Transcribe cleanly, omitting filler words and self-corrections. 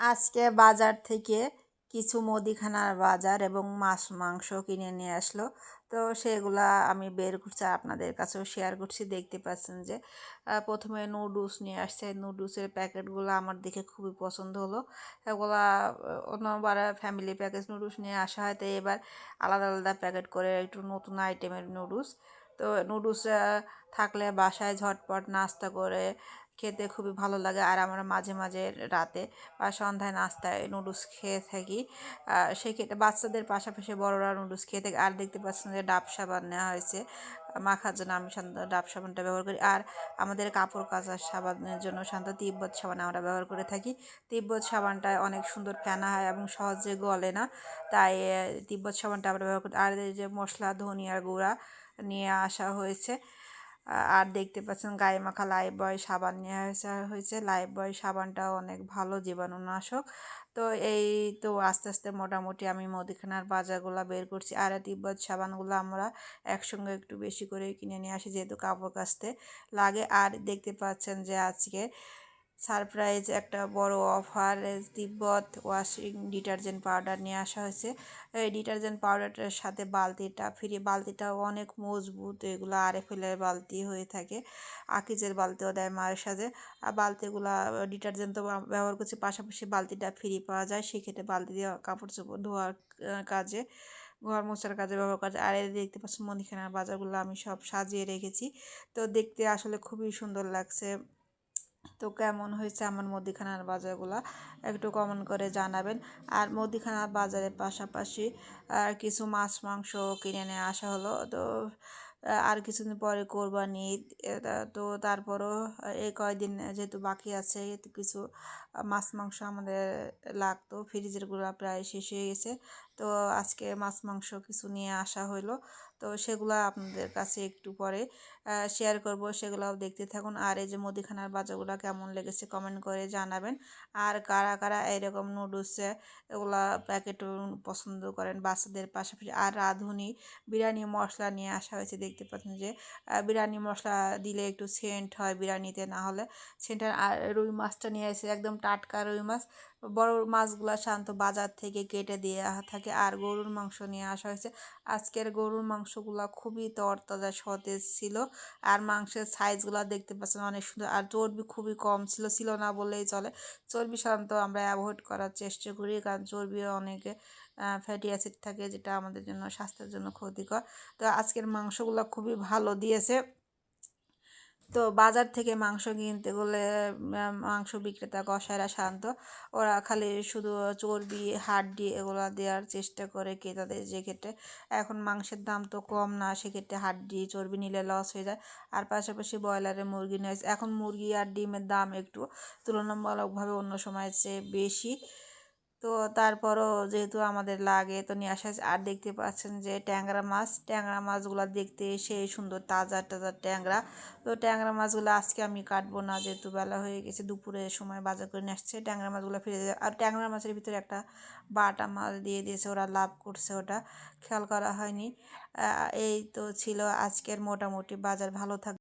আজকে বাজার থেকে কিছু মুদিখানার বাজার এবং মাছ মাংস কিনে নিয়ে আসলো। তো সেগুলা আমি বের করছি আর আপনাদের কাছেও শেয়ার করছি। দেখতে পাচ্ছেন যে প্রথমে নুডলস নিয়ে আসছে। নুডলসের প্যাকেটগুলো আমার দেখে খুবই পছন্দ হলো। এগুলা অন্যবার ফ্যামিলি প্যাকেজ নুডলস নিয়ে আসা হয়, তো এবার আলাদা আলাদা প্যাকেট করে একটু নতুন আইটেমের নুডলস। তো নুডলস থাকলে বাসায় ঝটপট নাস্তা করে খেতে খুবই ভালো লাগে। আর আমরা মাঝে মাঝে রাতে বা সন্ধ্যায় নাস্তায় নুডলস খেয়ে থাকি। সেক্ষেত্রে বাচ্চাদের পাশাপাশি বড়রা নুডলস খেয়ে থাকে। আর দেখতে পাচ্ছেন যে ডাব সাবান নেওয়া হয়েছে মাখার জন্য। আমি সাধারণত ডাব সাবানটা ব্যবহার করি। আর আমাদের কাপড় কাচার সাবানের জন্য সাধারণত তিব্বত সাবান আমরা ব্যবহার করে থাকি। তিব্বত সাবানটা অনেক সুন্দর ফেনা হয় এবং সহজে গলে না, তাই তিব্বত সাবানটা আমরা ব্যবহার করি। আর এই যে মশলা ধনিয়ার গুঁড়া নিয়ে আসা হয়েছে। আর দেখতে পাচ্ছেন গায়ে মাখা লাইফবয় সাবান নিয়ে হয়েছে। লাইফবয় সাবানটাও অনেক ভালো জীবাণুনাশক। তো এই তো আস্তে আস্তে মোটামুটি আমি মুদিখানার বাজারগুলো বের করছি। আর তিব্বত সাবানগুলো আমরা একসঙ্গে একটু বেশি করে কিনে নিয়ে আসি, যেহেতু কাপড় কাচতে লাগে। আর দেখতে পাচ্ছেন যে আজকে সারপ্রাইজ একটা বড় অফার তিব্বত ওয়াশিং ডিটারজেন্ট পাউডার নিয়ে আসা হয়েছে। এই ডিটারজেন্ট পাউডারটার সাথে বালতিটা ফ্রি। বালতিটাও অনেক মজবুত, এগুলো আরএফএলের বালতি হয়ে থাকে। আকিজের বালতিও দেয় মায়ের সাথে। আর বালতিগুলা ডিটারজেন্ট তো ব্যবহার করছি, পাশাপাশি বালতিটা ফ্রি পাওয়া যায়। সেক্ষেত্রে বালতি দিয়ে কাপড় চোপড় ধোয়ার কাজে, ঘর মোছার কাজে ব্যবহার করা যায়। আর এই দেখতে পাচ্ছি মুদিখানার বাজারগুলো আমি সব সাজিয়ে রেখেছি। তো দেখতে আসলে খুবই সুন্দর লাগছে। তো কেমন হয়েছে আমার মুদিখানার বাজারগুলো একটু কমেন্ট করে জানাবেন। আর মুদিখানার বাজারের পাশাপাশি কিছু মাছ মাংস কিনে নিয়ে আসা হলো। তো আর কিছুদিন পরে কোরবানি ঈদ, তো তারপরও এই কয়দিন যেহেতু বাকি আছে, তো কিছু মাছ মাংস আমাদের লাগতো। ফ্রিজেরগুলো প্রায় শেষ হয়ে গেছে। তো আজকে মাছ মাংস কিছু নিয়ে আসা হলো। তো সেগুলো আপনাদের কাছে একটু পরে শেয়ার করব, সেগুলোও দেখতে থাকুন। আর এই যে মুদিখানার বাজারগুলো কেমন লেগেছে কমেন্ট করে জানাবেন। আর কারা কারা এরকম নুডলস এগুলা প্যাকেট পছন্দ করেন বাচ্চাদের পাশাপাশি। আর রাঁধুনি বিরিয়ানি মশলা নিয়ে আসা হয়েছে। দেখতে পাচ্ছেন যে বিরিয়ানি মশলা দিলে একটু সেন্ট হয় বিরিয়ানিতে, না হলে সেন্ট। আর রুই মাছটা নিয়ে এসেছে একদম টাটকা রুই মাছ। বড় মাছগুলো সাধারণত বাজার থেকে কেটে দেওয়া থাকে। আর গরুর মাংস নিয়ে আসা হয়েছে। আজকের গরুর মাংসগুলো খুবই তরতাজা সতেজ ছিল। আর মাংসের সাইজগুলো দেখতে পাচ্ছেন অনেক সুন্দর। আর চর্বি খুবই কম ছিল না বললেই চলে। চর্বি সাধারণত আমরা অ্যাভয়েড করার চেষ্টা করি, কারণ চর্বিও অনেকে ফ্যাটি অ্যাসিড থাকে, যেটা আমাদের জন্য স্বাস্থ্যের জন্য ক্ষতিকর। তো আজকের মাংসগুলো খুবই ভালো দিয়েছে। তো বাজার থেকে মাংস কিনতে গেলে মাংস বিক্রেতা কসাইরা সাধারণত ওরা খালি শুধু চর্বি হাড্ডি এগুলো দেওয়ার চেষ্টা করে ক্রেতাদের। যে ক্ষেত্রে এখন মাংসের দাম তো কম না, সেক্ষেত্রে হাড্ডি চর্বি নিলে লস হয়ে যায়। আর পাশাপাশি ব্রয়লারের মুরগি নিয়ে এখন মুরগি আর ডিমের দাম একটু তুলনামূলকভাবে অন্য সময়ের চেয়ে বেশি। তো তারপরও যেহেতু আমাদের লাগে তো নিয়ে আসা হয়েছে। আর দেখতে পাচ্ছেন যে ট্যাংরা মাছগুলো দেখতে সেই সুন্দর তাজা তাজা ট্যাংরা। তো ট্যাংরা মাছগুলো আজকে আমি কাটবো না, যেহেতু বেলা হয়ে গেছে, দুপুরের সময় বাজার করে নিয়ে আসছে। ট্যাংরা মাছগুলো ফিরে যাবে। আর ট্যাংরা মাছের ভিতরে একটা বাটা মাছ দিয়ে দিয়েছে, ওরা লাভ করছে, ওটা খেয়াল করা হয়নি। এই তো ছিল আজকের মোটামুটি বাজার। ভালো থাক।